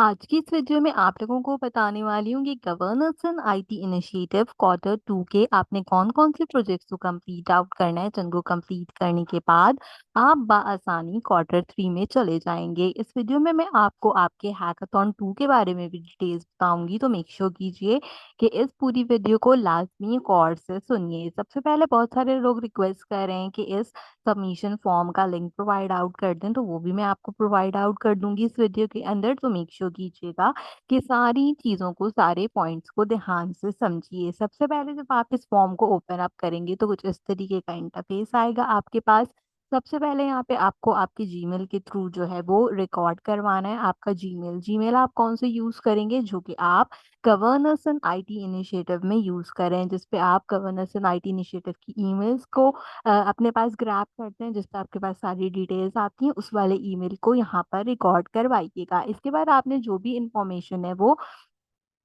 आज की इस वीडियो में आप लोगों को बताने वाली हूँ कि governance and IT initiative quarter 2 के आपने कौन-कौन से प्रोजेक्ट्स को कंप्लीट आउट करना है, जिनको कंप्लीट करने के बाद आप बआसानी क्वार्टर 3 में चले जाएँगे। इस वीडियो में मैं आपको आपके हैकाथॉन 2 के बारे में भी डिटेल्स बताऊँगी, तो मेक श्योर कीजिए कि इस पूरी वीडियो को लाज़मी गौर से सुनिए। सबसे पहले बहुत सारे लोग रिक्वेस्ट कर रहे हैं कि इस सबमिशन फॉर्म का लिंक प्रोवाइड आउट कर दें, तो वो भी मैं आपको प्रोवाइड आउट कर दूंगी इस वीडियो के अंदर। तो मेक श्योर कीजिएगा कि सारी चीज़ों को, सारे पॉइंट्स को ध्यान से समझिए। सबसे पहले जब आप इस फॉर्म को ओपन अप करेंगे तो कुछ इस तरीके का इंटरफेस आएगा आपके पास। सबसे पहले यहाँ पे आपको आपके जीमेल के थ्रू जो है वो रिकॉर्ड करवाना है आपका जीमेल। जीमेल आप कौन से यूज करेंगे, जो कि आप गवर्नेंस एंड आईटी इनिशिएटिव में यूज करें, जिसपे आप गवर्नेंस एंड आईटी इनिशिएटिव की ईमेल्स को अपने पास ग्रैब करते हैं, जिसपे आपके पास सारी डिटेल्स आती हैं। उस वाले ईमेल को यहाँ पर रिकॉर्ड करवाइएगा। इसके बाद आपने जो भी इंफॉर्मेशन है वो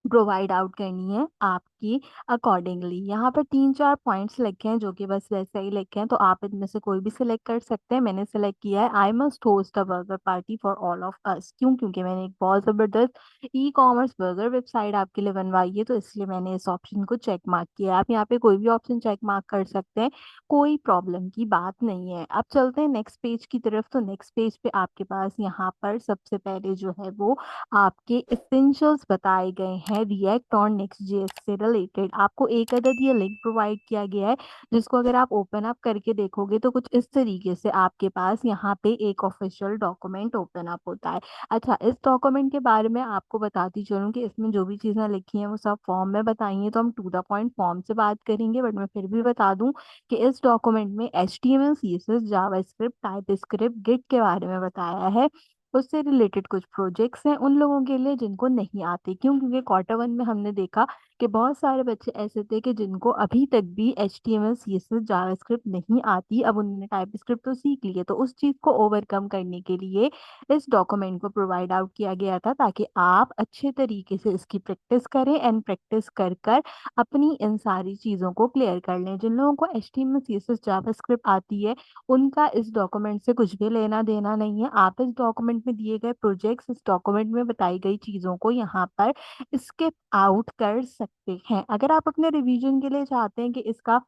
प्रोवाइड आउट करनी है आपकी अकॉर्डिंगली। यहाँ पर 3-4 पॉइंट्स लिखे हैं जो कि बस वैसे ही लिखे हैं, तो आप इनमें से कोई भी सिलेक्ट कर सकते हैं। मैंने सिलेक्ट किया है I must host a burger party for all of us. क्यों? क्योंकि मैंने एक बहुत जबरदस्त ई कॉमर्स बर्गर वेबसाइट आपके लिए बनवाई है, तो इसलिए मैंने इस ऑप्शन को चेक मार्क किया है। आप यहाँ पे कोई भी ऑप्शन चेक मार्क कर सकते हैं, कोई प्रॉब्लम की बात नहीं है। अब चलते हैं नेक्स्ट पेज की तरफ। तो नेक्स्ट पेज पे आपके पास यहाँ पर सबसे पहले जो है वो आपके एसेंशियल्स बताए गए हैं रिएक्ट और नेक्स्ट जेएस से रिलेटेड। आपको एक अदद ये लिंक प्रोवाइड किया गया है, जिसको अगर आप ओपन अप करके देखोगे तो कुछ इस तरीके से आपके पास यहाँ पे एक ऑफिशियल डॉक्यूमेंट ओपन अप होता है। अच्छा, इस डॉक्यूमेंट के बारे में आपको बताती चलूँ कि इसमें जो भी चीज़ें लिखी हैं वो सब फॉर्म में बताई हैं, तो हम टू द पॉइंट फॉर्म से बात करेंगे, बट मैं फिर भी बता दूं कि इस डॉक्यूमेंट में HTML CSS JavaScript TypeScript Git के बारे में बताया है। उससे रिलेटेड कुछ प्रोजेक्ट्स हैं उन लोगों के लिए जिनको नहीं आते। क्यों? क्योंकि क्वार्टर 1 में हमने देखा कि बहुत सारे बच्चे ऐसे थे कि जिनको अभी तक भी HTML CSS जावास्क्रिप्ट नहीं आती। अब उन्होंने टाइपस्क्रिप्ट तो सीख ली है, तो उस चीज़ को ओवरकम करने के लिए इस डॉक्यूमेंट को प्रोवाइड आउट किया गया था, ताकि आप अच्छे तरीके से इसकी प्रैक्टिस करें एंड प्रैक्टिस कर कर अपनी इन सारी चीज़ों को क्लियर कर लें। जिन लोगों को HTML CSS जावास्क्रिप्ट आती है उनका इस डॉक्यूमेंट से कुछ भी लेना देना नहीं है। आप इस डॉक्यूमेंट में दिए गए प्रोजेक्ट्स, इस डॉक्यूमेंट में बताई गई चीज़ों को यहाँ पर स्किप आउट कर सकते हैं। अगर आप अपने रिवीजन के लिए चाहते हैं कि इसका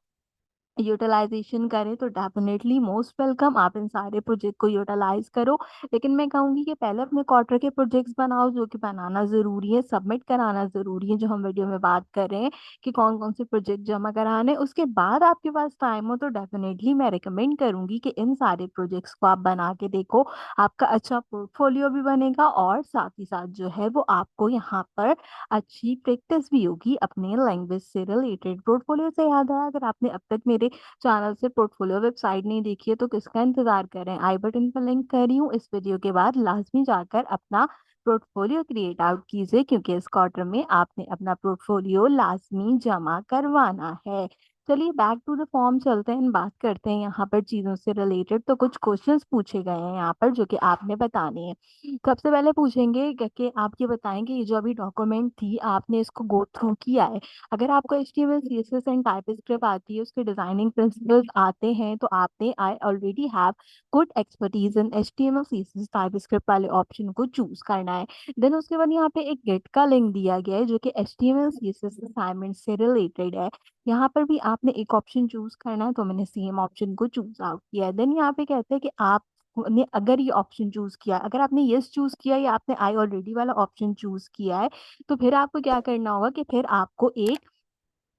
यूटिलाइजेशन करें तो डेफिनेटली मोस्ट वेलकम, आप इन सारे प्रोजेक्ट को यूटिलाइज करो। लेकिन मैं कहूंगी कि पहले अपने क्वार्टर के प्रोजेक्ट्स बनाओ, जो कि बनाना जरूरी है, सबमिट कराना जरूरी है, जो हम वीडियो में बात कर रहे हैं कि कौन कौन से प्रोजेक्ट जमा कराने। उसके बाद आपके पास टाइम हो तो डेफिनेटली मैं रिकमेंड करूंगी कि इन सारे प्रोजेक्ट्स को आप बना के देखो। आपका अच्छा पोर्टफोलियो भी बनेगा और साथ ही साथ जो है वो आपको यहाँ पर अच्छी प्रैक्टिस भी होगी अपने लैंग्वेज से रिलेटेड। पोर्टफोलियो से याद आया, अगर आपने अब तक मेरे चैनल से पोर्टफोलियो वेबसाइट नहीं देखी है तो किसका इंतजार कर रहे हैं? आई बटन पर लिंक कर रही हूँ, इस वीडियो के बाद लाजमी जाकर अपना पोर्टफोलियो क्रिएट आउट कीजिए, क्योंकि इस क्वार्टर में आपने अपना पोर्टफोलियो लाजमी जमा करवाना है। चलिए बैक टू द फॉर्म चलते हैं, बात करते हैं यहाँ पर चीजों से रिलेटेड। तो कुछ क्वेश्चंस पूछे गए हैं यहाँ पर जो कि आपने बताने हैं। सबसे पहले पूछेंगे कि आप ये बताएंगे ये जो अभी डॉक्यूमेंट थी आपने इसको गो थ्रू किया है। अगर आपको HTML CSS एंड टाइपस्क्रिप्ट आती है, उसके डिजाइनिंग प्रिंसिपल्स आते हैं, तो आपने I already have good expertise in HTML CSS TypeScript वाले ऑप्शन को चूज करना है। देन उसके बाद यहाँ पे एक गेट का लिंक दिया गया है जो कि HTML CSS असाइनमेंट से रिलेटेड है। यहाँ पर भी आपने एक ऑप्शन चूज करना है, तो मैंने सेम ऑप्शन को चूज आउट किया है। देन यहाँ पे कहते हैं कि आप ने अगर ये ऑप्शन चूज किया, अगर आपने यस चूज किया या आपने आई ऑलरेडी वाला ऑप्शन चूज किया है, तो फिर आपको क्या करना होगा कि फिर आपको एक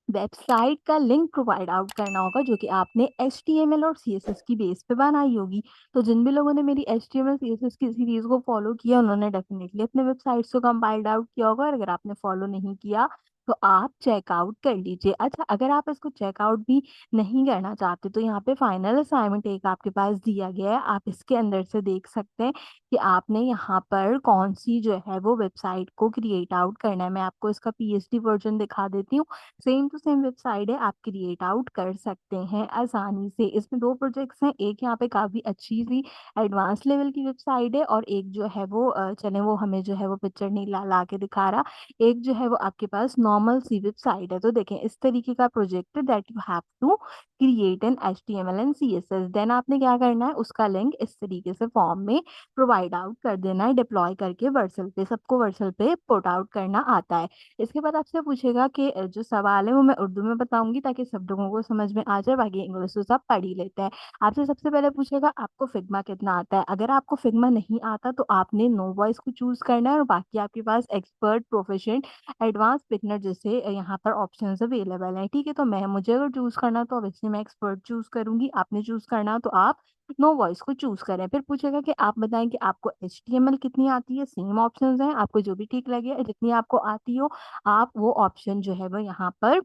वेबसाइट का लिंक प्रोवाइड आउट करना होगा जो कि आपने HTML और CSS की बेस पे बनाई होगी। तो जिन भी लोगों ने मेरी HTML CSS की सीरीज को फॉलो किया उन्होंने डेफिनेटली अपने वेबसाइट्स को कंपाइल्ड आउट किया होगा, और अगर आपने फॉलो नहीं किया तो आप चेकआउट कर लीजिए। अच्छा, अगर आप इसको चेकआउट भी नहीं करना चाहते तो यहाँ पे फाइनल असाइनमेंट एक आपके पास दिया गया है, आप इसके अंदर से देख सकते हैं कि आपने यहाँ पर कौन सी जो है वो वेबसाइट को क्रिएट आउट करना है। मैं आपको इसका PhD वर्जन दिखा देती हूँ। सेम टू सेम वेबसाइट है, आप क्रिएट आउट कर सकते हैं आसानी से। इसमें दो प्रोजेक्ट्स हैं, एक यहाँ पे काफी अच्छी सी एडवांस लेवल की वेबसाइट है, और एक जो है वो चले वो हमें जो है वो पिक्चर नहीं ला ला के दिखा रहा, एक जो है वो आपके पास नॉर्मल सी वेबसाइट है। तो देखें इस तरीके का project that you have to create an HTML and CSS। Then आपने क्या करना है, उसका लिंक इस तरीके से फॉर्म में प्रोवाइड आउट कर देना है, डिप्लॉय करके वर्सल पे, सबको वर्सल पे पुट आउट करना आता है। इसके बाद आपसे पूछेगा कि जो सवाल है वो मैं उर्दू में बताऊंगी ताकि सब लोगों को समझ में आ जाए, बाकी इंग्लिश तो सब पढ़ ही लेते हैं। आपसे सबसे पहले पूछेगा आपको फिग्मा कितना आता है। अगर आपको फिग्मा नहीं आता तो आपने नो वॉइस को चूज करना है, और बाकी आपके पास एक्सपर्ट, प्रोफेशन, एडवांस, बिगनर जैसे यहाँ पर ऑप्शंस अवेलेबल हैं। ठीक है, तो मैं मुझे अगर चूज करना तो ऑब्वियसली मैं एक्सपर्ट चूज करूंगी, आपने चूज करना तो आप नो वॉइस को चूज करें। फिर पूछेगा कि आप बताएं कि आपको HTML कितनी आती है। सेम ऑप्शंस हैं, आपको जो भी ठीक लगे, जितनी आपको आती हो आप वो ऑप्शन जो है वो यहाँ पर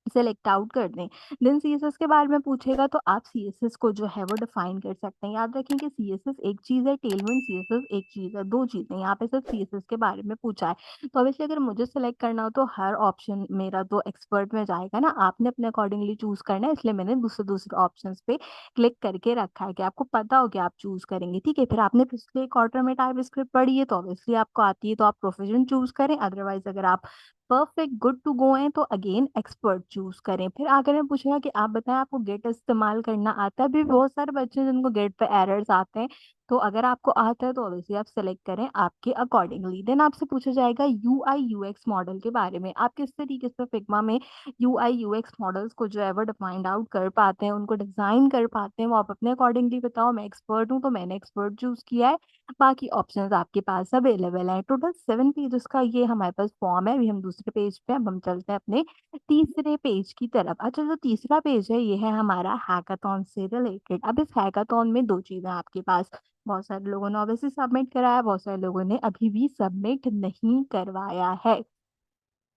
सेलेक्ट आउट कर दें। देन CSS के बारे में पूछेगा तो आप CSS को जो है वो डिफाइन कर सकते हैं। याद रखें कि CSS एक चीज़ है, टेलविंड CSS एक चीज़ है, दो चीज़ें। यहाँ पे सिर्फ CSS के बारे में पूछा है, तो ऑब्वियसली अगर मुझे सेलेक्ट करना हो तो हर ऑप्शन मेरा तो एक्सपर्ट में जाएगा ना, आपने अपने अकॉर्डिंगली चूज करना है, इसलिए मैंने दूसरे दूसरे ऑप्शन पे क्लिक करके रखा है कि आपको पता हो कि आप चूज करेंगे। ठीक है, फिर आपने पिछले क्वार्टर में टाइप स्क्रिप्ट पढ़ी है तो ऑब्वियसली आपको आती है, तो आप प्रोफेशन चूज करें। अदरवाइज अगर आप परफेक्ट गुड टू गो है तो अगेन एक्सपर्ट चूज करें। फिर आगे मैं पूछूंगा कि आप बताएं आपको गेट इस्तेमाल करना आता है। भी बहुत सारे बच्चे हैं जिनको गेट पे एरर्स आते हैं, तो अगर आपको आता है तो ऑब्वियसली आप सेलेक्ट करें आपके अकॉर्डिंगली। देन आपसे पूछा जाएगा UI UX मॉडल के बारे में, आप किस तरीके से फिग्मा में UI UX मॉडल्स को जो है वो डिफाइंड आउट कर पाते हैं, उनको डिजाइन कर पाते हैं, वो आप अपने अकॉर्डिंगली बताओ। मैं एक्सपर्ट हूँ तो मैंने एक्सपर्ट चूज किया है, बाकी ऑप्शंस आपके पास अवेलेबल हैं। टोटल 7 पेजेस का ये हमारे पास फॉर्म है। अभी हम दूसरे पेज पे, अब हम चलते हैं अपने तीसरे पेज की तरफ। अच्छा, जो तीसरा पेज है ये है हमारा हैकाथॉन से रिलेटेड। अब इस हैकाथॉन में दो चीजें आपके पास, बहुत सारे लोगों ने ऑब्वियसली सबमिट कराया, बहुत सारे लोगों ने अभी भी सबमिट नहीं करवाया है।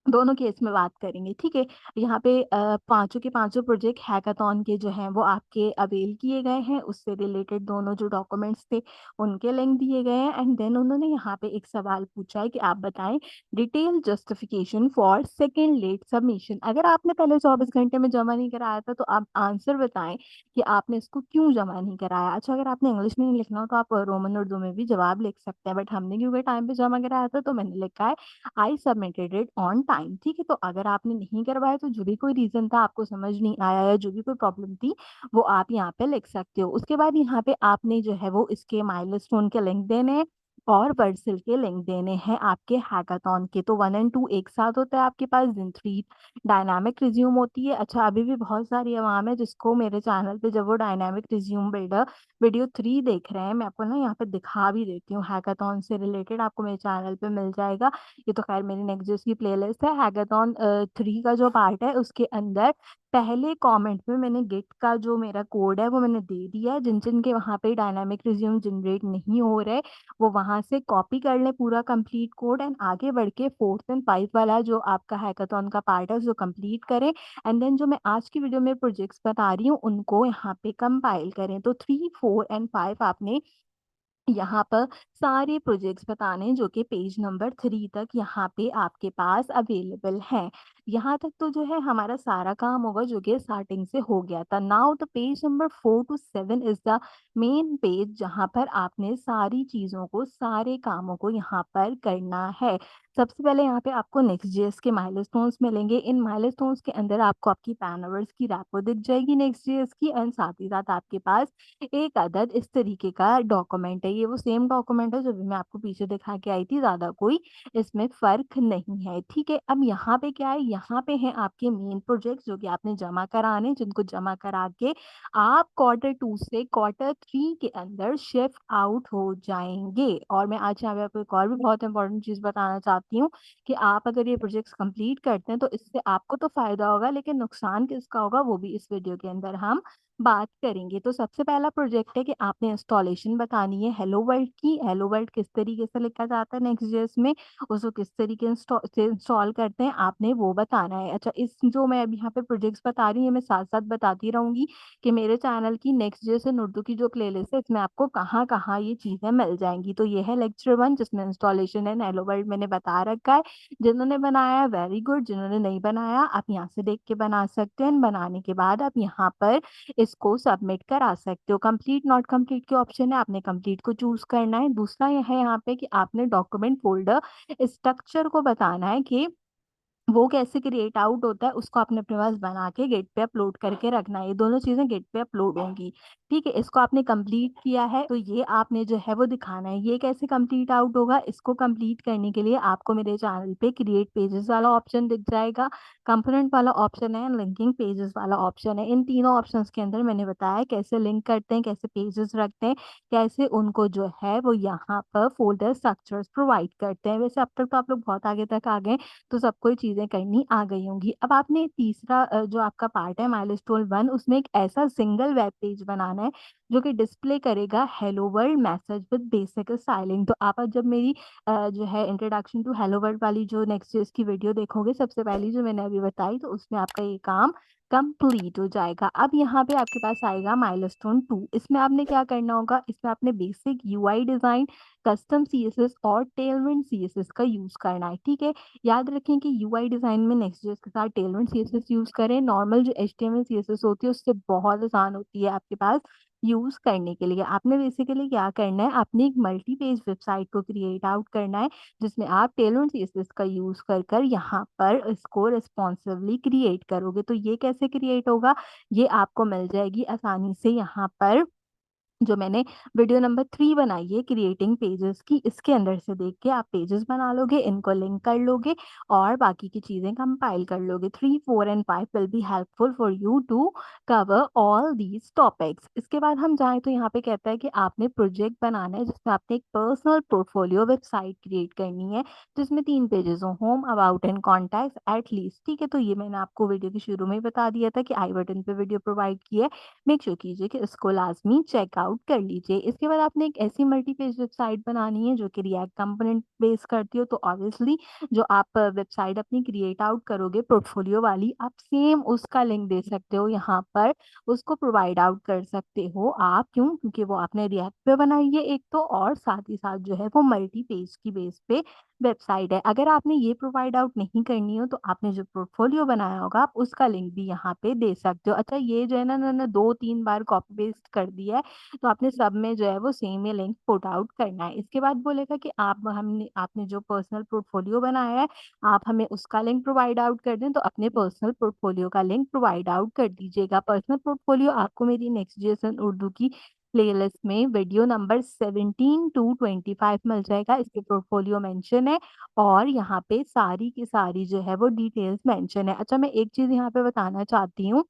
दोनों केस में बात करेंगे। ठीक है, यहाँ पे पांचों के पांचों प्रोजेक्ट हैकाथॉन के जो हैं वो आपके अवेल किए गए हैं, उससे रिलेटेड दोनों जो डॉक्यूमेंट्स थे उनके लिंक दिए गए हैं। एंड देन उन्होंने यहाँ पे एक सवाल पूछा है कि आप बताएं detail justification for second let submission. अगर आपने पहले 24 घंटे में जमा नहीं कराया था तो आप आंसर बताएं कि आपने इसको क्यों जमा नहीं कराया। अच्छा, अगर आपने इंग्लिश में नहीं लिखना हो तो आप रोमन उर्दू में भी जवाब लिख सकते हैं, बट हमने क्योंकि टाइम पे जमा कराया था तो मैंने लिखा है I submitted it on time. ठीक है, तो अगर आपने नहीं करवाया तो जो भी कोई रीजन था, आपको समझ नहीं आया या जो भी कोई प्रॉब्लम थी, वो आप यहाँ पे लिख सकते हो। उसके बाद यहाँ पे आपने जो है वो इसके माइलस्टोन के लिंक देने हैं और वर्सल के लिंक देने हैं आपके हैकाथॉन के। तो 1 और 2 एक साथ होता है आपके पास, दिन 3 डायनामिक रिज्यूम होती है। अच्छा, अभी भी बहुत सारी आवाम है जिसको मेरे चैनल पे जब वो डायनामिक रिज्यूम बिल्डर वीडियो 3 देख रहे हैं, मैं आपको ना यहाँ पे दिखा भी देती हूँ, हैकाथॉन से रिलेटेड आपको मेरे चैनल पे मिल जाएगा। ये तो खैर मेरी नेक्स्ट की प्लेलिस्ट है। हैकाथॉन 3 का जो पार्ट है उसके अंदर पहले कमेंट में मैंने गिट का जो मेरा कोड है वो मैंने दे दिया है। जिन जिन के वहाँ पे डायनामिक रिज्यूम जनरेट नहीं हो रहे वो वहाँ से कॉपी कर ले पूरा कंप्लीट कोड, एंड आगे बढ़ के 4th और 5th वाला जो आपका हैकाथॉन का पार्ट है उसको कंप्लीट करें। एंड देन जो मैं आज की वीडियो में प्रोजेक्ट्स बता रही हूँ उनको यहाँ पे कंपाइल करें। तो 3 4 एंड 5 आपने यहाँ पर सारे प्रोजेक्ट्स बताने जो कि पेज नंबर 3 तक यहाँ पे आपके पास अवेलेबल हैं। यहाँ तक तो जो है हमारा सारा काम होगा जो कि स्टार्टिंग से हो गया था। Now the page number 4 to 7 is the main page, जहाँ पर आपने सारी चीजों को, सारे कामों को यहाँ पर करना है। सबसे पहले यहाँ पे आपको Next.js के माइलस्टोन्स मिलेंगे। इन माइलस्टोन्स के अंदर आपको आपकी पैन आवर्स की रैपो दिख जाएगी Next.js की, एंड साथ ही साथ आपके पास एक अदद इस तरीके का डॉक्यूमेंट है। ये वो सेम डॉक्यूमेंट है जो भी मैं आपको पीछे दिखा के आई थी, ज्यादा कोई इसमें फर्क नहीं है। ठीक है, अब यहाँ पे क्या है, यहाँ पे है आपके मेन प्रोजेक्ट जो कि आपने जमा कराने, जिनको जमा करा के आप Q2 से Q3 के अंदर शिफ्ट आउट हो जाएंगे। और मैं आज यहाँ पे आपको एक और भी बहुत इंपॉर्टेंट चीज बताना चाहती हूँ कि आप अगर ये प्रोजेक्ट्स कंप्लीट करते हैं तो इससे आपको तो फायदा होगा, लेकिन नुकसान किसका होगा वो भी इस वीडियो के अंदर हम बात करेंगे। तो सबसे पहला प्रोजेक्ट है कि आपने इंस्टॉलेशन बतानी है हेलो वर्ल्ड की। हेलो वर्ल्ड किस तरीके से लिखा जाता है Next.js में, उसको किस तरीके से इंस्टॉल करते हैं आपने वो बताना है। अच्छा, इस जो मैं अभी यहाँ पे प्रोजेक्ट्स बता रही हूँ ये मैं साथ साथ बताती रहूंगी कि मेरे चैनल की Next.js एंड उर्दू की जो प्लेलिस्ट है इसमें आपको कहाँ कहाँ ये चीजें मिल जाएंगी। तो ये है लेक्चर 1 जिसमें इंस्टॉलेशन एंड हेलो वर्ल्ड मैंने बता रखा है। जिन्होंने बनाया वेरी गुड, जिन्होंने नहीं बनाया आप यहाँ से देख के बना सकते हैं। बनाने के बाद आप यहाँ पर इसको सबमिट करा सकते हो। कंप्लीट नॉट कंप्लीट के ऑप्शन है, आपने कंप्लीट को चूज करना है। दूसरा यह है यहाँ पे कि आपने डॉक्यूमेंट फोल्डर स्ट्रक्चर को बताना है कि वो कैसे क्रिएट आउट होता है उसको आपने अपने पास बना के गिट पे अपलोड करके रखना है। ये दोनों चीजें गिट पे अपलोड होंगी। ठीक है, इसको आपने कंप्लीट किया है तो ये आपने जो है वो दिखाना है। ये कैसे कंप्लीट आउट होगा, इसको कंप्लीट करने के लिए आपको मेरे चैनल पे क्रिएट पेजेस वाला ऑप्शन दिख जाएगा, कंपोनेंट वाला ऑप्शन है, लिंकिंग पेजेस वाला ऑप्शन है। इन तीनों ऑप्शंस के अंदर मैंने बताया है कैसे लिंक करते हैं, कैसे पेजेस रखते हैं, कैसे उनको जो है वो यहाँ पर फोल्डर स्ट्रक्चर्स प्रोवाइड करते हैं। वैसे अब तक तो आप लोग बहुत आगे तक आ गए, तो सबको ये चीजें करनी आ गई होंगी। अब आपने तीसरा जो आपका पार्ट है माइलस्टोन 1, उसमें एक ऐसा सिंगल वेब पेज बनाना है जो कि डिस्प्ले करेगा hello world message with basic styling. तो आप आज जब मेरी जो है इंट्रोडक्शन टू हेलो वर्ल्ड वाली जो नेक्स्ट जेस की वीडियो देखोगे, सबसे पहली जो मैंने अभी बताई, तो उसमें आपका ये काम कंप्लीट हो जाएगा। अब यहाँ पे आपके पास आएगा माइलस्टोन 2। इसमें आपने क्या करना होगा, इसमें आपने basic UI design, custom CSS और टेलविंड सीएसएस का यूज करना है। ठीक है, याद रखें कि यूआई डिजाइन में नेक्स्ट.जेएस के साथ टेलविंड सीएसएस यूज करें। नॉर्मल जो एचटीएमएल सीएसएस होती है उससे बहुत आसान होती है आपके पास यूज करने के लिए। आपने बेसिकली क्या करना है, आपने एक मल्टी पेज वेबसाइट को क्रिएट आउट करना है जिसमें आप टेलविंड सीएसएस का यूज कर कर यहाँ पर इसको रिस्पॉन्सिवली क्रिएट करोगे। तो ये कैसे क्रिएट होगा, ये आपको मिल जाएगी आसानी से यहाँ पर जो मैंने वीडियो नंबर 3 बनाई है क्रिएटिंग पेजेस की, इसके अंदर से देख के आप पेजेस बना लोगे, इनको लिंक कर लोगे और बाकी की चीजें कंपाइल कर लोगे। 3, 4 and 5 will be helpful for you to cover all these topics. इसके बाद हम जाएं तो यहाँ पे कहता है कि आपने प्रोजेक्ट बनाना है जिसमें आपने एक पर्सनल पोर्टफोलियो वेबसाइट क्रिएट करनी है जिसमें 3 पेजेस हो, home, about and contact at least. ठीक है, तो ये मैंने आपको वीडियो के शुरू में ही बता दिया था कि आई बटन पे वीडियो प्रोवाइड की है, मेक श्योर कीजिए कि इसको लाजमी चेकआउट कर लीजिए। इसके बाद आपने एक ऐसी मल्टी पेज वेबसाइट बनानी है जो कि रिएक्ट कंपोनेंट बेस करती हो। तो ऑब्वियसली जो आप वेबसाइट अपनी क्रिएट आउट करोगे पोर्टफोलियो वाली, आप सेम उसका लिंक दे सकते हो यहाँ पर, उसको प्रोवाइड आउट कर सकते हो आप। क्यों, क्योंकि वो आपने रिएक्ट पे बनाई है एक तो, और साथ ही साथ जो है वो मल्टी पेज की बेस पे वेबसाइट है। अगर आपने ये प्रोवाइड आउट नहीं करनी हो तो आपने जो पोर्टफोलियो बनाया होगा आप उसका लिंक भी यहाँ पे दे सकते हो। अच्छा, ये जो है ना, मैंने 2-3 बार कॉपी पेस्ट कर दिया है, तो आपने सब में जो है वो सेम ही लिंक पुट आउट करना है। इसके बाद बोलेगा कि आप हमने आपने जो पर्सनल पोर्टफोलियो बनाया है आप हमें उसका लिंक प्रोवाइड आउट कर दें, तो अपने पर्सनल पोर्टफोलियो का लिंक प्रोवाइड आउट कर दीजिएगा। पर्सनल पोर्टफोलियो आपको मेरी नेक्स्ट जेएसएन उर्दू की प्लेलिस्ट में वीडियो नंबर 17 to 25 मिल जाएगा। इसके पोर्टफोलियो मेंशन है और यहाँ पे सारी की सारी जो है वो डिटेल्स मेंशन है। अच्छा, मैं एक चीज यहाँ पे बताना चाहती हूँ,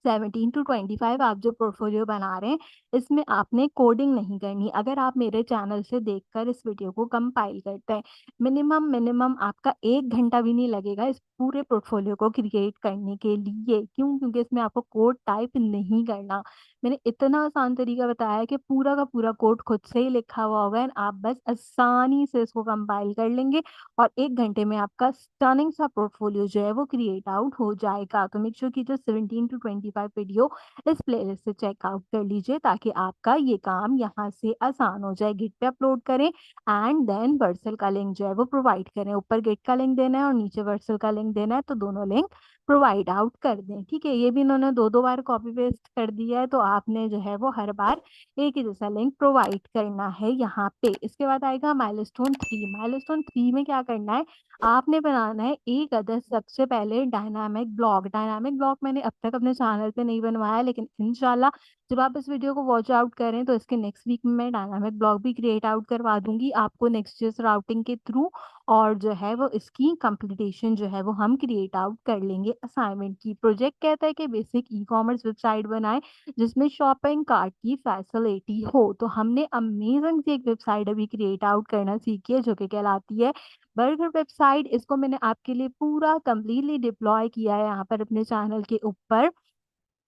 17 to 25 आप जो पोर्टफोलियो बना रहे हैं इसमें आपने कोडिंग नहीं करनी। अगर आप मेरे चैनल से देखकर इस वीडियो को कंपाइल करते हैं, मिनिमम मिनिमम आपका 1 घंटा भी नहीं लगेगा इस पूरे पोर्टफोलियो को क्रिएट करने के लिए। क्यों, क्योंकि इसमें आपको कोड टाइप नहीं करना। मैंने इतना आसान तरीका बताया है कि पूरा का पूरा कोड खुद से ही लिखा हुआ होगा एंड आप बस आसानी से इसको कंपाइल कर लेंगे और 1 घंटे में आपका स्टनिंग सा पोर्टफोलियो जो है वो क्रिएट आउट हो जाएगा। तो मेक श्योर कीजिए 17 to 25 वीडियो इस प्लेलिस्ट से चेकआउट कर लीजिए ताकि आपका ये काम यहाँ से आसान हो जाए। गिट पे अपलोड करें एंड देन वर्सल का लिंक जो है वो प्रोवाइड करें। ऊपर गिट का लिंक देना है और नीचे वर्सल का लिंक देना है, तो दोनों लिंक प्रोवाइड आउट कर दें। ठीक है, ये भी इन्होंने 2-2 बार कॉपी पेस्ट कर दिया है, तो आपने जो है वो हर बार एक ही जैसा लिंक प्रोवाइड करना है यहाँ पे। इसके बाद आएगा माइलस्टोन 3। माइलस्टोन 3 में क्या करना है, आपने बनाना है एक अदर सबसे पहले डायनामिक ब्लॉग। डायनामिक ब्लॉग मैंने अब तक अपने चैनल पे नहीं बनवाया, लेकिन इंशाल्लाह जब आप इस वीडियो को वॉच आउट करें तो इसके नेक्स्ट वीक में मैं डायनामिक ब्लॉग भी क्रिएट आउट करवा दूंगी आपको नेक्स्ट जेएस राउटिंग के थ्रू, और जो है वो इसकी कंप्लीटेशन जो है वो हम क्रिएट आउट कर लेंगे असाइनमेंट की। प्रोजेक्ट कहता है कि बेसिक ई कॉमर्स वेबसाइट बनाए जिसमें शॉपिंग कार्ट की फैसिलिटी हो। तो हमने अमेजिंग सी एक वेबसाइट अभी क्रिएट आउट करना सीखी है जो कि कहलाती है बर्गर वेबसाइट। इसको मैंने आपके लिए पूरा कंप्लीटली डिप्लॉय किया है यहाँ पर अपने चैनल के ऊपर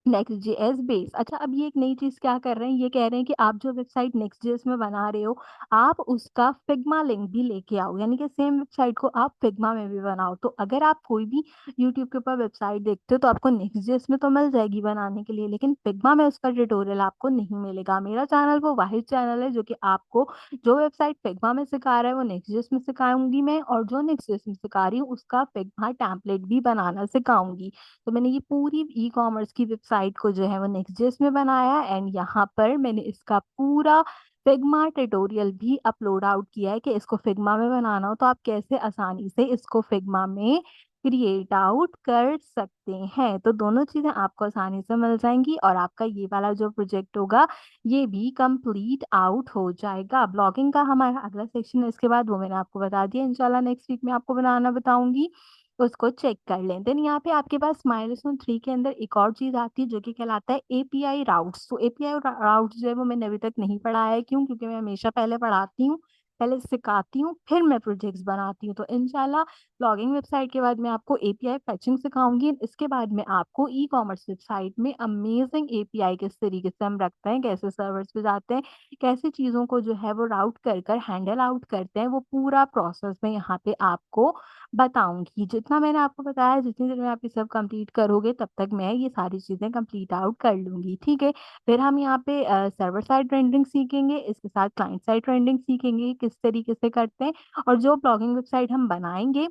नेक्स्ट जेएस बेस। अच्छा, अब ये एक नई चीज क्या कर रहे हैं, ये कह रहे हैं कि आप जो वेबसाइट नेक्स्ट जेएस में बना रहे हो आप उसका फिग्मा लिंक भी लेके आओ, यानी कि सेम वेबसाइट को आप फिग्मा में भी बनाओ। तो अगर आप कोई भी यूट्यूब के ऊपर वेबसाइट देखते हो तो आपको नेक्स्ट जेएस में तो मिल जाएगी बनाने के लिए, लेकिन फिग्मा में उसका ट्यूटोरियल आपको नहीं मिलेगा। मेरा चैनल वो वाहिद चैनल है जो कि आपको जो वेबसाइट फिग्मा में सिखा रहा है वो नेक्स्ट जेएस में सिखाऊंगी मैं, और जो नेक्स्ट जेएस में सिखा रही हूँ उसका फिग्मा टेम्पलेट भी बनाना सिखाऊंगी। तो मैंने ये पूरी ई कॉमर्स की वेबसाइट को जो है वो नेक्स्ट.जेएस में बनाया एंड यहाँ पर मैंने इसका पूरा फिग्मा ट्यूटोरियल भी अपलोड आउट किया है कि इसको फिग्मा में बनाना हो तो आप कैसे आसानी से इसको फिग्मा में क्रिएट आउट कर सकते हैं। तो दोनों चीज़ें आपको आसानी से मिल जाएँगी और आपका ये वाला जो प्रोजेक्ट होगा, ये भी कंप्लीट आउट हो जाएगा। ब्लॉगिंग का हमारा अगला सेक्शन है, इसके बाद वो मैंने आपको बता दिया, इंशाल्लाह नेक्स्ट वीक में आपको बनाना बताऊँगी, उसको चेक कर लें। देन यहाँ पे आपके पास माइलस्टोन 3 के अंदर एक और चीज़ आती है जो कि कहलाता है एपीआई राउट्स। तो एपीआई राउट्स जो है वो मैंने अभी तक नहीं पढ़ा है, क्यों? क्योंकि मैं हमेशा पहले पढ़ाती हूँ, पहले सिखाती हूँ, फिर मैं प्रोजेक्ट्स बनाती हूँ। तो इंशाल्लाह ब्लॉगिंग वेबसाइट के बाद मैं आपको एपीआई फेचिंग सिखाऊँगी। इसके बाद मैं आपको ई-कॉमर्स वेबसाइट में अमेज़िंग एपीआई किस तरीके से हम रखते हैं, कैसे सर्वर्स पे जाते हैं, कैसे चीज़ों को जो है वो राउट कर हैंडल आउट करते हैं, वो पूरा प्रोसेस मैं यहाँ पे आपको बताऊँगी। जितना मैंने आपको बताया, जितनी देर में आप ये सब कंप्लीट करोगे, तब तक मैं ये सारी चीज़ें कंप्लीट आउट कर लूँगी, ठीक है? फिर हम यहाँ पे सर्वर साइड रेंडरिंग सीखेंगे, इसके साथ क्लाइंट साइड रेंडरिंग सीखेंगे, किस तरीके से करते हैं, और जो ब्लॉगिंग वेबसाइट हम बनाएँगे,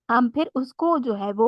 हम फिर उसको जो है वो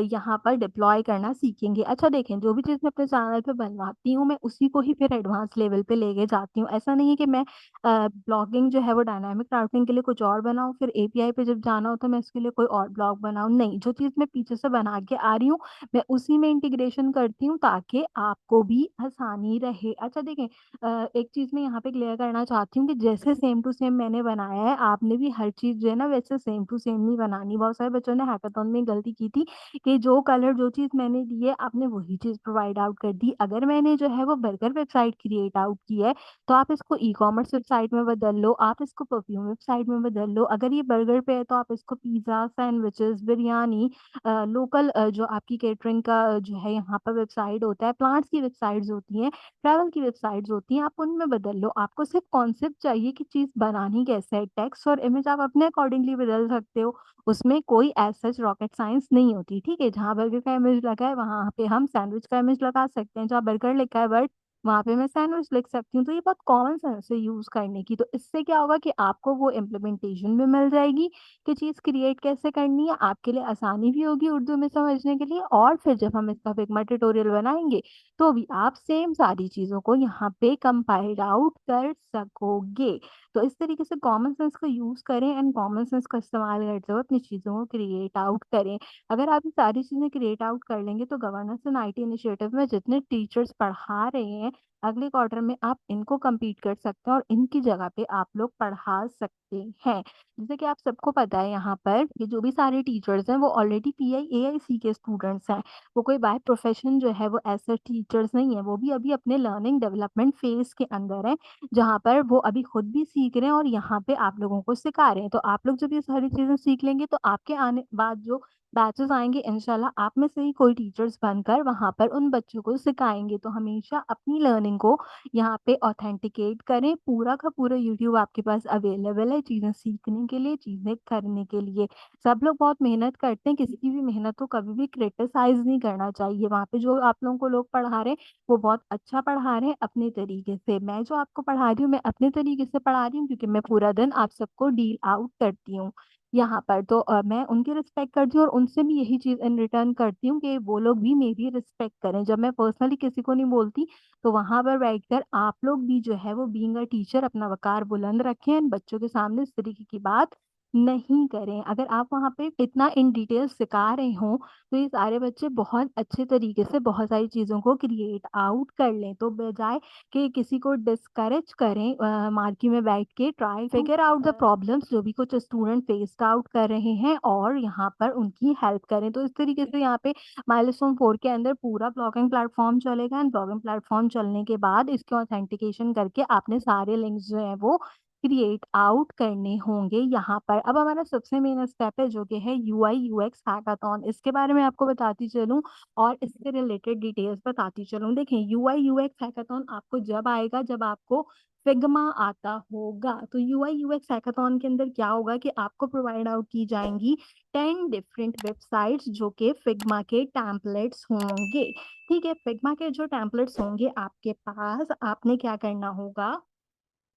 यहाँ पर डिप्लॉय करना सीखेंगे। अच्छा देखें, जो भी चीज़ मैं अपने चैनल पे बनवाती हूँ, मैं उसी को ही फिर एडवांस लेवल पे लेके जाती हूँ। ऐसा नहीं है कि मैं ब्लॉगिंग जो है वो डायनामिक राउटिंग के लिए कुछ और बनाऊँ, फिर एपीआई पे जब जाना हो तो मैं उसके लिए कोई और ब्लॉग बनाऊँ। नहीं, जो चीज़ मैं पीछे से बना के आ रही हूँ, मैं उसी में इंटीग्रेशन करती हूँ ताकि आपको भी आसानी रहे। अच्छा देखें, एक चीज़ मैं यहाँ पे क्लियर करना चाहती हूँ कि जैसे सेम टू सेम मैंने बनाया है, आपने भी हर चीज़ जो है ना वैसे सेम टू सेम नहीं बनानी। बहुत सारे बच्चों ने हैकाथॉन में गलती की थी कि जो कलर, जो चीज़ मैंने दी है, आपने वही चीज़ प्रोवाइड आउट कर दी। अगर मैंने जो है वो बर्गर वेबसाइट क्रिएट आउट की है, तो आप इसको ई-कॉमर्स वेबसाइट में बदल लो, आप इसको परफ्यूम वेबसाइट में बदल लो। अगर ये बर्गर पे है, तो आप इसको पिज़्ज़ा, सैंडविचेज़, बिरयानी, लोकल जो आपकी केटरिंग का जो है यहाँ पर वेबसाइट होता है, प्लांट्स की वेबसाइट्स होती हैं, ट्रैवल की वेबसाइट्स होती हैं, आप उनमें बदल लो। आपको सिर्फ़ कॉन्सेप्ट चाहिए कि चीज़ बनानी कैसे है। टेक्स्ट और इमेज आप अपने अकॉर्डिंगली बदल सकते हो। उसमें कोई एज़ सच रॉकेट साइंस नहीं होती, ठीक है? जहाँ बर्गर का इमेज लगा है, वहाँ पे हम सैंडविच का इमेज लगा सकते हैं। जहाँ बर्गर लिखा है बट वहाँ पे मैं सैंडविच लिख सकती हूँ। तो ये बहुत कॉमन सेंस है यूज़ करने की। तो इससे क्या होगा कि आपको वो इम्प्लीमेंटेशन भी मिल जाएगी कि चीज़ क्रिएट कैसे करनी है। आपके लिए आसानी भी होगी उर्दू में समझने के लिए, और फिर जब हम इसका फिग्मा ट्यूटोरियल बनाएँगे, तो भी आप सेम सारी चीज़ों को यहाँ पे कंपाइल आउट कर सकोगे। तो इस तरीके से कॉमन सेंस का यूज़ करें एंड कॉमन सेंस का इस्तेमाल करते हुए अपनी चीज़ों को क्रिएट आउट करें। अगर आप ये सारी चीज़ें क्रिएट आउट कर लेंगे, तो गवर्नेंस एंड आईटी इनिशिएटिव में जितने टीचर्स पढ़ा रहे हैं, अगले क्वार्टर में आप इनको कम्पीट कर सकते हैं और इनकी जगह पे आप लोग पढ़ा सकते हैं। जैसे कि आप सबको पता है यहाँ पर कि जो भी सारे टीचर्स हैं, वो ऑलरेडी पीआई एआईसी के स्टूडेंट्स हैं। वो कोई बाय प्रोफेशन जो है वो ऐसे टीचर्स नहीं है, वो भी अभी अपने लर्निंग डेवलपमेंट फेज़ के अंदर हैं, जहाँ पर वो अभी खुद भी सीख रहे हैं और यहाँ पे आप लोगों को सिखा रहे हैं। तो आप लोग जब ये सारी चीज़ें सीख लेंगे, तो आपके आने बाद जो बैचेज़ आएँगे, इंशाल्लाह आप में से ही कोई टीचर्स बनकर वहाँ पर उन बच्चों को सिखाएँगे। तो हमेशा अपनी लर्निंग को यहाँ पे ऑथेंटिकेट करें। पूरा का पूरा यूट्यूब आपके पास अवेलेबल है चीज़ें सीखने के लिए, चीज़ें करने के लिए। सब लोग बहुत मेहनत करते हैं, किसी की भी मेहनत को कभी भी क्रिटिसाइज़ नहीं करना चाहिए। वहाँ पे जो आप लोगों को लोग पढ़ा रहे हैं, वो बहुत अच्छा पढ़ा रहे हैं अपने तरीके से। मैं जो आपको पढ़ा रही हूँ, मैं अपने तरीके से पढ़ा रही हूँ, क्योंकि मैं पूरा दिन आप सबको डील आउट करती हूँ यहाँ पर। तो मैं उनकी रिस्पेक्ट करती हूँ और उनसे भी यही चीज़ इन रिटर्न करती हूँ कि वो लोग भी मेरी रिस्पेक्ट करें। जब मैं पर्सनली किसी को नहीं बोलती, तो वहाँ पर बैठकर आप लोग भी जो है वो बीइंग अ टीचर अपना वक़ार बुलंद रखें एंड बच्चों के सामने इस तरीके की बात नहीं करें। अगर आप वहाँ पे इतना इन डिटेल सिखा रहे हों, तो ये सारे बच्चे बहुत अच्छे तरीके से बहुत सारी चीज़ों को क्रिएट आउट कर लें। तो बजाय कि किसी को डिस्करेज करें, मार्की में बैठ के try figure out the problems जो भी कुछ स्टूडेंट फेस्ड आउट कर रहे हैं, और यहाँ पर उनकी हेल्प करें। तो इस तरीके से यहाँ पे माइलस्टोन 4 के अंदर पूरा ब्लॉगिंग प्लेटफ़ॉर्म चलेगा एंड ब्लॉगिंग प्लेटफ़ॉर्म चलने के बाद इसके ऑथेंटिकेशन करके आपने सारे लिंक्स जो हैं वो क्रिएट आउट करने होंगे यहाँ पर। अब हमारा सबसे मेन स्टेप है जो कि है यूआई यूएक्स हैकाथॉन। इसके बारे में आपको बताती चलूँ और इससे रिलेटेड डिटेल्स बताती चलूँ। देखें, यूआई यूएक्स हैकाथॉन आपको जब आएगा जब आपको फिग्मा आता होगा। तो यूआई यूएक्स हैकाथॉन के अंदर क्या होगा कि आपको प्रोवाइड आउट की जाएँगी 10 डिफरेंट वेबसाइट्स जो कि फिग्मा के टेम्पलेट्स होंगे। ठीक है? फिग्मा के जो टेम्पलेट्स होंगे आपके पास, आपने क्या करना होगा,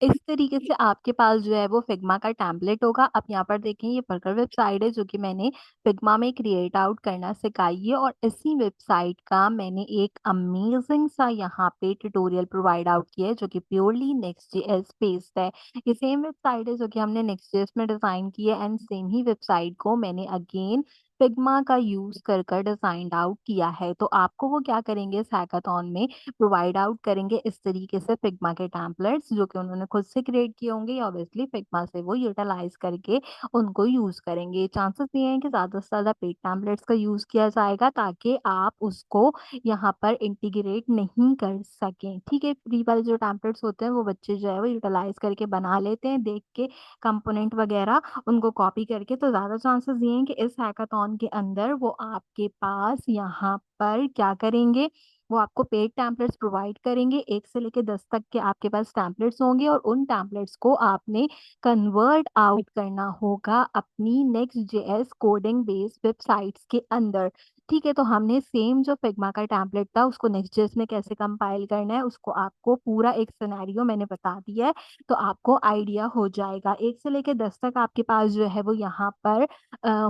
इस तरीके से आपके पास जो है वो फिग्मा का टेम्पलेट होगा। आप यहाँ पर देखें, ये पर्पल वेबसाइट है जो कि मैंने फिग्मा में क्रिएट आउट करना सिखाई है, और इसी वेबसाइट का मैंने एक अमेजिंग सा यहाँ पे ट्यूटोरियल प्रोवाइड आउट किया है जो कि प्योरली नेक्स्ट.जेएस बेस्ड है। ये सेम वेबसाइट है जो कि हमने नेक्स्ट.जेएस में डिज़ाइन की है एंड सेम ही वेबसाइट को मैंने अगेन फिग्मा का यूज़ कर कर डिज़ाइन्ड आउट किया है। तो आपको वो क्या करेंगे इस हैकाथॉन में प्रोवाइड आउट करेंगे इस तरीके से फिग्मा के टेम्पलेट्स जो कि उन्होंने खुद से क्रिएट किए होंगे या ऑब्वियसली फिग्मा से वो यूटिलाइज़ करके उनको यूज़ करेंगे। चांसेस ये हैं कि ज़्यादा से ज़्यादा पेड टेम्पलेट्स का यूज़ किया जाएगा ताकि आप उसको यहाँ पर इंटीग्रेट नहीं कर सकें, ठीक है? फ्री वाले जो टेम्पलेट्स होते हैं वो बच्चे जो है वो यूटिलाइज़ करके बना लेते हैं देख के कंपोनेंट वगैरह उनको कॉपी करके, तो ज़्यादा चांसेस ये हैं कि इस हैकाथॉन के अंदर वो आपके पास यहाँ पर क्या करेंगे, वो आपको पेड टेम्पलेट्स प्रोवाइड करेंगे। 1 से लेके 10 तक के आपके पास टेम्पलेट्स होंगे और उन टेम्पलेट्स को आपने कन्वर्ट आउट करना होगा अपनी next JS coding based websites के अंदर। ठीक है, तो हमने सेम जो फिग्मा का टेम्पलेट था उसको नेक्स्ट जेएस में कैसे कंपाइल करना है, उसको आपको पूरा एक सिनेरियो मैंने बता दिया है। तो आपको आइडिया हो जाएगा। 1 से लेके 10 तक आपके पास जो है वो यहाँ पर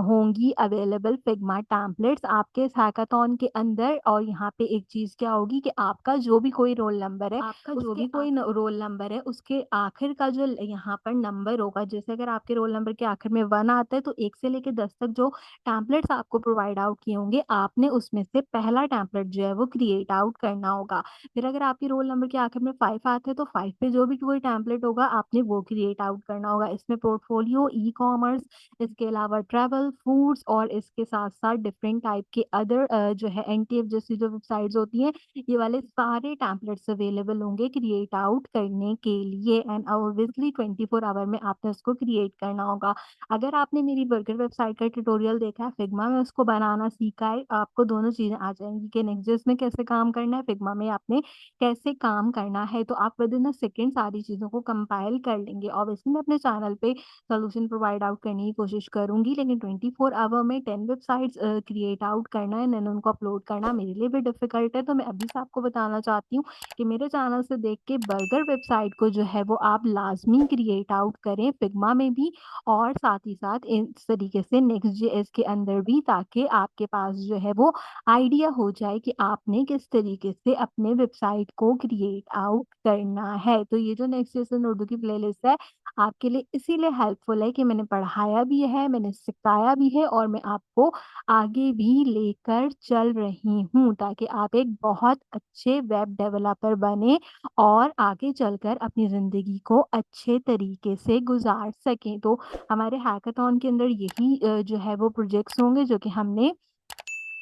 होंगी अवेलेबल फिग्मा टेम्पलेट्स आपके इस हैकाथॉन के अंदर और यहाँ पे एक चीज़ क्या होगी कि आपका जो भी कोई रोल नंबर है, आपका जो उसके भी कोई न रोल नंबर है, उसके आखिर का जो यहाँ पर नंबर होगा, जैसे अगर आपके रोल नंबर के आखिर में 1 आता है, तो 1 से लेके 10 तक जो टेम्पलेट्स आपको प्रोवाइड आउट किए होंगे, आपने उसमें से पहला टेम्पलेट जो है वो क्रिएट आउट करना होगा। फिर अगर आपके रोल नंबर के आखिर में 5 आते हैं तो 5 पे जो भी कोई टेम्पलेट होगा आपने वो क्रिएट आउट करना होगा। इसमें पोर्टफोलियो, ई-कॉमर्स, इसके अलावा ट्रैवल, फूड्स और इसके साथ-साथ डिफरेंट टाइप के अदर जो है एनटीएफ जैसी जो वेबसाइट्स होती हैं, ये वाले सारे टेम्पलेट्स अवेलेबल होंगे क्रिएट आउट करने के लिए एंड ऑब्वियसली 24 आवर में आपने उसको क्रिएट करना होगा। अगर आपने मेरी बर्गर वेबसाइट का ट्यूटोरियल देखा है, फिग्मा में उसको बनाना सीखा है, आपको दोनों चीज़ें आ जाएँगी कि नेक्स्ट.जेएस में कैसे काम करना है, फिग्मा में आपने कैसे काम करना है, तो आप विदिन अ सेकंड सारी चीज़ों को कंपाइल कर लेंगे। ऑब्वियसली मैं अपने चैनल पे सॉल्यूशन प्रोवाइड आउट करने की कोशिश करूँगी, लेकिन 24 आवर में 10 वेबसाइट्स क्रिएट आउट करना एंड देन उनको अपलोड करना मेरे लिए भी डिफ़िकल्ट है। तो मैं अभी से आपको बताना चाहती हूँ कि मेरे चैनल से देख के बर्गर वेबसाइट को जो है वो आप लाज़मी क्रिएट आउट करें फिग्मा में भी और साथ ही साथ इस तरीके से नेक्स्ट.जेएस के अंदर भी ताकि आपके पास जो है वो आइडिया हो जाए कि आपने किस तरीके से अपने वेबसाइट को क्रिएट आउट करना है। तो ये जो नेक्स्ट लेसन उर्दू की प्लेलिस्ट है, आपके लिए इसीलिए हेल्पफुल है कि मैंने पढ़ाया भी है, मैंने सिखाया भी है और मैं आपको आगे भी लेकर चल रही हूँ ताकि आप एक बहुत अच्छे वेब डेवलपर बने और आगे चलकर अपनी ज़िंदगी को अच्छे तरीके से गुज़ार सकें। तो हमारे हैकाथॉन के अंदर यही जो है वो प्रोजेक्ट्स होंगे जो कि हमने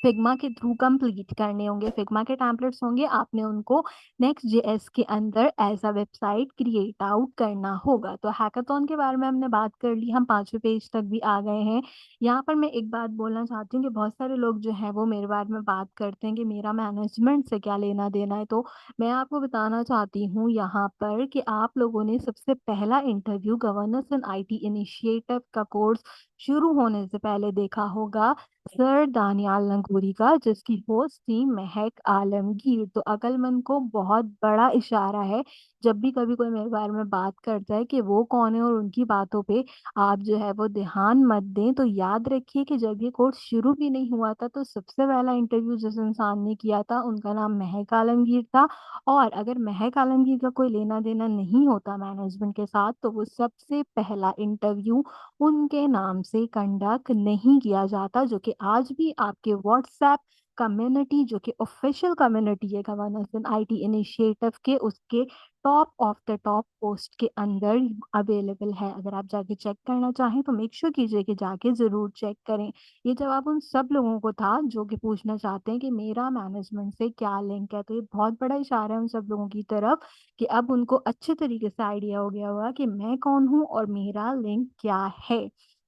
फिग्मा के थ्रू कंप्लीट करने होंगे। फिग्मा के टेम्पलेट्स होंगे, आपने उनको नेक्स्ट जेएस के अंदर as a website create out करना होगा। तो हैकाथॉन के बारे में हमने बात कर ली, हम 5वें पेज तक भी आ गए हैं। यहाँ पर मैं एक बात बोलना चाहती हूँ कि बहुत सारे लोग जो हैं वो मेरे बारे में बात करते हैं कि मेरा मैनेजमेंट से क्या लेना-देना है। तो मैं आपको बताना चाहती हूँ यहाँ पर कि आप लोगों ने सबसे पहला interview governance in IT initiative का कोर्स शुरू होने से पहले देखा होगा सर दानियाल नगूरी का जिसकी होस्ट थी महक आलमगीर। तो अक्लमंद को बहुत बड़ा इशारा है जब भी कभी कोई मेरे बारे में बात करता है कि वो कौन है और उनकी बातों पे आप जो है वो ध्यान मत दें। तो याद रखिए कि जब ये कोर्स शुरू भी नहीं हुआ था तो सबसे पहला इंटरव्यू जिस इंसान ने किया था उनका नाम महक आलमगीर था और अगर महक आलमगीर का कोई लेना देना नहीं होता मैनेजमेंट के साथ तो वो सबसे पहला इंटरव्यू उनके नाम से कंडक्ट नहीं किया जाता जो कि आज भी आपके व्हाट्सएप कम्युनिटी जो कि ऑफिशियल कम्युनिटी है गवर्नेंस इन आईटी इनिशिएटिव के उसके top of the top post के अंदर अवेलेबल है। अगर आप जाके चेक करना चाहें तो मेक श्योर कीजिए कि जाके ज़रूर चेक करें। ये जवाब उन सब लोगों को था जो कि पूछना चाहते हैं कि मेरा मैनेजमेंट से क्या लिंक है। तो ये बहुत बड़ा इशारा है उन सब लोगों की तरफ कि अब उनको अच्छे तरीके से आइडिया हो गया होगा कि मैं कौन हूँ और मेरा लिंक क्या है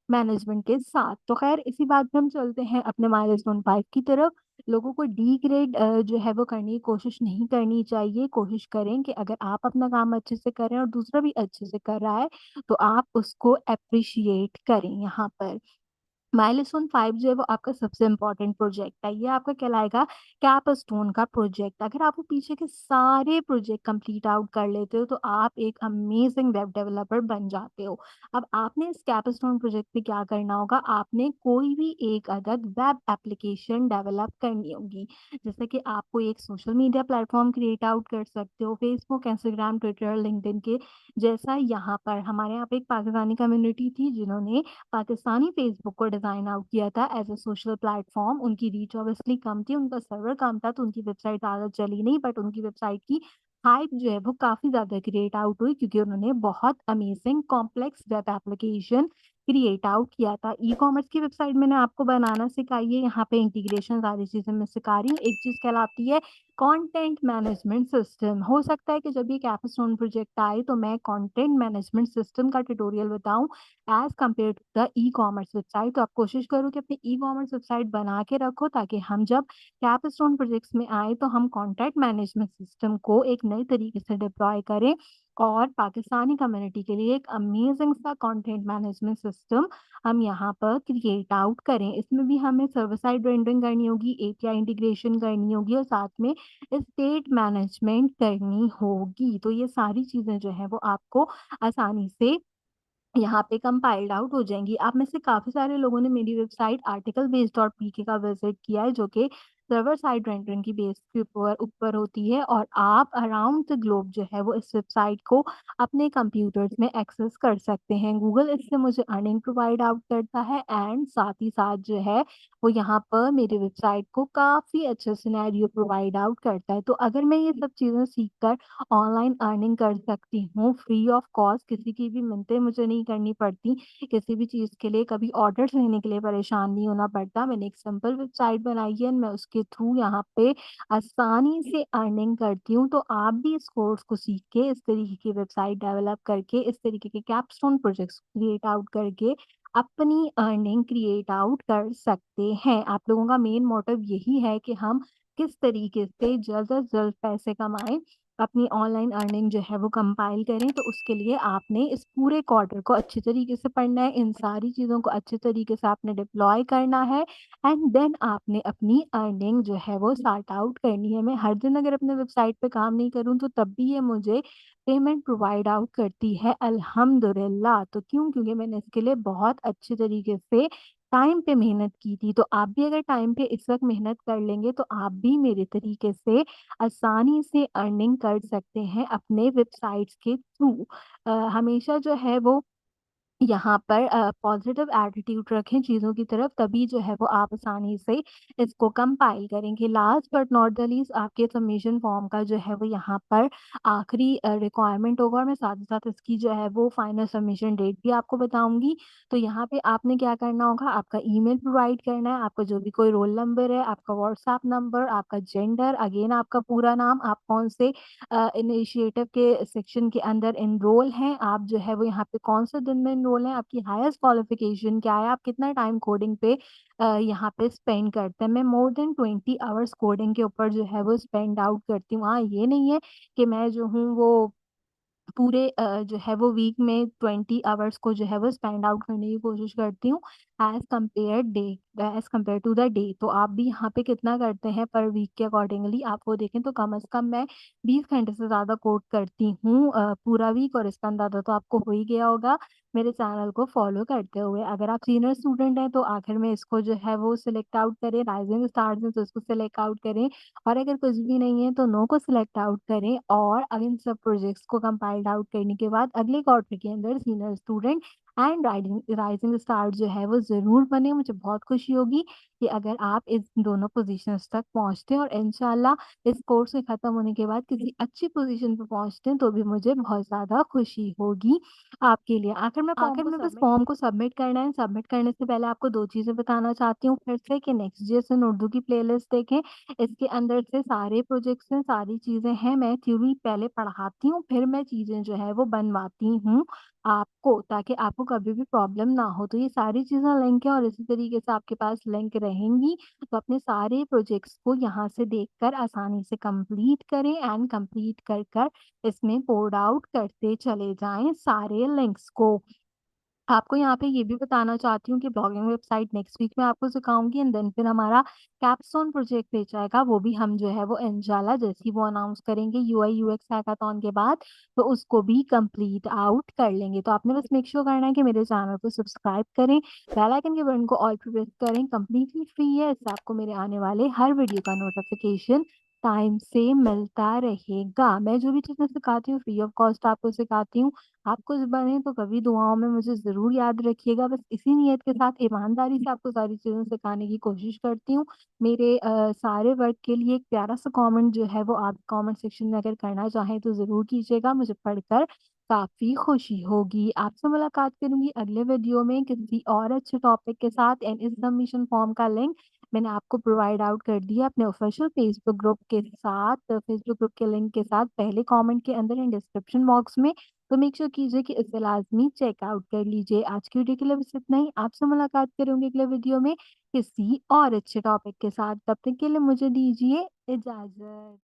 मैनेजमेंट के साथ। तो खैर इसी बात पे हम चलते हैं अपने माइलस्टोन 5 की तरफ। लोगों को डी ग्रेड जो है वो करने की कोशिश नहीं करनी चाहिए। कोशिश करें कि अगर आप अपना काम अच्छे से कर रहे हैं और दूसरा भी अच्छे से कर रहा है, तो आप उसको एप्रिशिएट करें यहाँ पर। माइलस्टोन 5 जो है वो आपका सबसे इम्पोर्टेंट प्रोजेक्ट है। ये आपका कहलाएगा कैपस्टोन का प्रोजेक्ट। अगर आप वो पीछे के सारे प्रोजेक्ट कंप्लीट आउट कर लेते हो तो आप एक अमेजिंग वेब डेवलपर बन जाते हो। अब आपने इस कैपस्टोन प्रोजेक्ट पे क्या करना होगा, आपने कोई भी एक अदद वेब एप्लीकेशन डेवलप करनी होगी। जैसे कि आप कोई एक social media platform create out कर सकते हो, फेसबुक, इंस्टाग्राम, ट्विटर, लिंक्डइन के जैसा यहाँ पर हमारे यहाँ पे एक पाकिस्तानी कम्युनिटी थी जिन्होंने पाकिस्तानी फेसबुक को डिज़ाइन आउट किया था एज़ अ सोशल प्लेटफ़ॉर्म। उनकी रीच ऑब्वियसली कम थी, उनका सर्वर कम था, तो उनकी वेबसाइट ज़्यादा चली नहीं, बट उनकी वेबसाइट की हाइप जो है वो काफ़ी ज़्यादा क्रिएट आउट हुई, क्योंकि उन्होंने बहुत amazing complex web application create out किया था। ई-कॉमर्स की वेबसाइट मैंने आपको बनाना सिखाई है, यहाँ पे इंटीग्रेशन सारी चीज़ें मैं सिखा रही हूँ। एक चीज़ कहलाती है कंटेंट मैनेजमेंट सिस्टम। हो सकता है कि जब ये कैपस्टोन प्रोजेक्ट आए तो मैं कंटेंट मैनेजमेंट सिस्टम का ट्यूटोरियल बताऊँ as compare to the ecommerce website. तो आप कोशिश करो कि अपनी ई-कॉमर्स वेबसाइट बना के रखो, ताकि हम जब कैपस्टोन प्रोजेक्ट्स में आए तो हम कंटेंट मैनेजमेंट सिस्टम को एक नए तरीके से डिप्लॉय करें, और पाकिस्तानी कम्युनिटी के लिए एक अमेजिंग सा कंटेंट मैनेजमेंट सिस्टम हम यहाँ पर क्रिएट आउट करें। इसमें भी हमें सर्वर साइड रेंडरिंग करनी होगी, एपीआई इंटीग्रेशन करनी होगी, और साथ में स्टेट मैनेजमेंट करनी होगी। तो ये सारी चीज़ें जो हैं वो आपको आसानी से यहाँ पे कंपाइल्ड आउट हो जाएँगी। आप में से काफ़ी सारे लोगों ने मेरी वेबसाइट articlebase.pk का विज़िट किया है, जो कि सर्वर साइड रेंडरिंग की बेस के ऊपर होती है, और आप अराउंड द ग्लोब जो है वो इस वेबसाइट को अपने कंप्यूटर्स में एक्सेस कर सकते हैं। गूगल इससे मुझे अर्निंग प्रोवाइड आउट करता है, एंड साथ ही साथ जो है वो यहाँ पर मेरी वेबसाइट को काफ़ी अच्छा सिनेरियो प्रोवाइड आउट करता है। तो अगर मैं ये सब चीज़ें सीख कर ऑनलाइन अर्निंग कर सकती हूँ फ्री ऑफ कॉस्ट, किसी की भी मिन्नतें मुझे नहीं करनी पड़ती, किसी भी चीज़ के लिए कभी ऑर्डर्स लेने के लिए परेशान नहीं होना पड़ता। मैंने एक सिंपल वेबसाइट बनाई है, मैं उसके थ्रू यहाँ पे आसानी से अर्निंग करती हूँ। तो आप भी इस कोर्स को सीख के इस तरीके की वेबसाइट डेवलप करके, इस तरीके के कैपस्टोन प्रोजेक्ट्स क्रिएट आउट करके अपनी अर्निंग क्रिएट आउट कर सकते हैं। आप लोगों का मेन मोटिव यही है कि हम किस तरीके से जल्द से जल्द पैसे कमाएँ, अपनी ऑनलाइन अर्निंग जो है वो कंपाइल करें। तो उसके लिए आपने इस पूरे क्वार्टर को अच्छे तरीके से पढ़ना है, इन सारी चीज़ों को अच्छे तरीके से आपने डिप्लॉय करना है, एंड देन आपने अपनी अर्निंग जो है वो सॉर्ट आउट करनी है। मैं हर दिन अगर अपने वेबसाइट पे काम नहीं करूँ तो तब भी ये मुझे पेमेंट प्रोवाइड आउट करती है, अल्हम्दुलिल्लाह। तो क्यों? क्योंकि मैंने इसके लिए बहुत अच्छे तरीके से टाइम पे मेहनत की थी। तो आप भी अगर टाइम पे इस वक़्त मेहनत कर लेंगे तो आप भी मेरे तरीके से आसानी से अर्निंग कर सकते हैं अपने वेबसाइट्स के थ्रू। हमेशा जो है वो यहाँ पर पॉजिटिव एटीट्यूड रखें चीज़ों की तरफ, तभी जो है वो आप आसानी से इसको कंपाइल करेंगे। Last but not the least, आपके सबमिशन फॉर्म का जो है वो यहाँ पर आखिरी रिक्वायरमेंट होगा, और मैं साथ ही साथ इसकी जो है वो फाइनल सबमिशन डेट भी आपको बताऊँगी। तो यहाँ पे आपने क्या करना होगा, आपका ईमेल प्रोवाइड करना है, आपका जो भी कोई रोल नंबर है, आपका व्हाट्सएप नंबर, आपका जेंडर, अगेन आपका पूरा नाम, आप कौन से इनिशिएटिव के सेक्शन के अंदर एनरोल हैं, आप जो है वो यहाँ पे कौन-से दिन में एनरोल हैं, आपकी हाईएस्ट क्वालिफ़िकेशन क्या है, आप कितना टाइम कोडिंग पे यहाँ पे स्पेंड करते हैं। मैं मोर देन 20 आवर्स कोडिंग के ऊपर जो है वो स्पेंड आउट करती हूँ। हाँ, ये नहीं है कि मैं जो हूँ वो पूरे जो है वो वीक में 20 आवर्स को जो है वो स्पेंड आउट करने की कोशिश करती हूँ as compare to the day. तो आप भी यहाँ पे कितना करते हैं पर वीक के अकॉर्डिंगली आप वो देखें, तो कम से कम मैं 20 घंटे से ज़्यादा कोड करती हूँ पूरा वीक, और इसका अंदाज़ा तो आपको हो ही गया होगा मेरे चैनल को फॉलो करते हुए। अगर आप सीनियर स्टूडेंट हैं तो आखिर में इसको जो है वो सिलेक्ट आउट करें, राइजिंग स्टार्स हैं तो इसको सिलेक्ट आउट करें, और अगर कुछ भी नहीं है तो नो को सिलेक्ट आउट करें, और अब इन सब प्रोजेक्ट्स को कंपाइल्ड आउट करने के बाद अगले क्वार्टर के अंदर senior student and riding rising star जो है वो ज़रूर बने। मुझे बहुत खुशी होगी कि अगर आप इस दोनों पोजीशंस तक पहुँचते हैं, और इंशाल्लाह इस कोर्स के ख़त्म होने के बाद किसी अच्छी पोजीशन पे पहुँचते हैं तो भी मुझे बहुत ज़्यादा खुशी होगी आपके लिए। आखिर में बस फॉर्म को सबमिट करना है। सबमिट करने से पहले आपको 2 चीज़ें बताना चाहती हूँ फिर से, कि नेक्स्ट जेएसएन उर्दू की प्लेलिस्ट देखें। इसके अंदर से सारे प्रोजेक्ट्स हैं, सारी चीज़ें हैं। मैं थ्योरी पहले पढ़ाती हूँ, फिर मैं चीज़ें जो है वो बनवाती हूँ आपको, ताकि आपको कभी भी प्रॉब्लम ना हो। तो ये सारी चीज़ें लिंक है, और इसी तरीके से आपके पास लिंक रहेंगी, तो अपने सारे प्रोजेक्ट्स को यहाँ से देखकर आसानी से कंप्लीट करें, एंड कंप्लीट कर कर इसमें कोड आउट करते चले जाएँ सारे लिंक्स को। आपको यहाँ पे ये भी बताना चाहती हूँ कि ब्लॉगिंग वेबसाइट नेक्स्ट वीक में आपको सिखाऊँगी, एंड देन फिर हमारा कैपस्टोन प्रोजेक्ट पे जाएगा, वो भी हम जो है वो इंशाल्लाह जैसे ही वो अनाउंस करेंगे यूआई यूएक्स हैकाथॉन के बाद, तो उसको भी कंप्लीट आउट कर लेंगे। तो आपने बस मेक श्योर करना है कि मेरे चैनल को सब्सक्राइब करें, बेल आइकन के बटन को ऑल पे प्रेस करें, कंप्लीटली फ्री है, इससे आपको मेरे आने वाले हर वीडियो का नोटिफिकेशन टाइम से मिलता रहेगा। मैं जो भी चीज़ें सिखाती हूँ फ्री ऑफ कॉस्ट आपको सिखाती हूँ। आप कुछ बने तो कभी दुआओं में मुझे ज़रूर याद रखिएगा। बस इसी नियत के साथ ईमानदारी से आपको सारी चीज़ें सिखाने की कोशिश करती हूँ। मेरे सारे वर्क के लिए एक प्यारा-सा कमेंट जो है वो आप कमेंट सेक्शन में अगर करना चाहें तो ज़रूर कीजिएगा। मुझे पढ़कर काफ़ी खुशी होगी। आपसे मुलाकात करूँगी अगले वीडियो में किसी और अच्छे टॉपिक के साथ एंड इस सबमिशन फॉर्म का लिंक मैंने आपको प्रोवाइड आउट कर दिया अपने ऑफिशियल फेसबुक ग्रुप के साथ, फेसबुक ग्रुप के लिंक के साथ पहले कमेंट के अंदर एंड डिस्क्रिप्शन बॉक्स में। तो मेक श्योर कीजिए कि इसे लाज़मी चेकआउट कर लीजिए। आज की वीडियो के लिए बस इतना ही। आपसे मुलाकात करूँगी अगले वीडियो में किसी और अच्छे टॉपिक के साथ। तब तक के लिए मुझे दीजिए इजाज़त।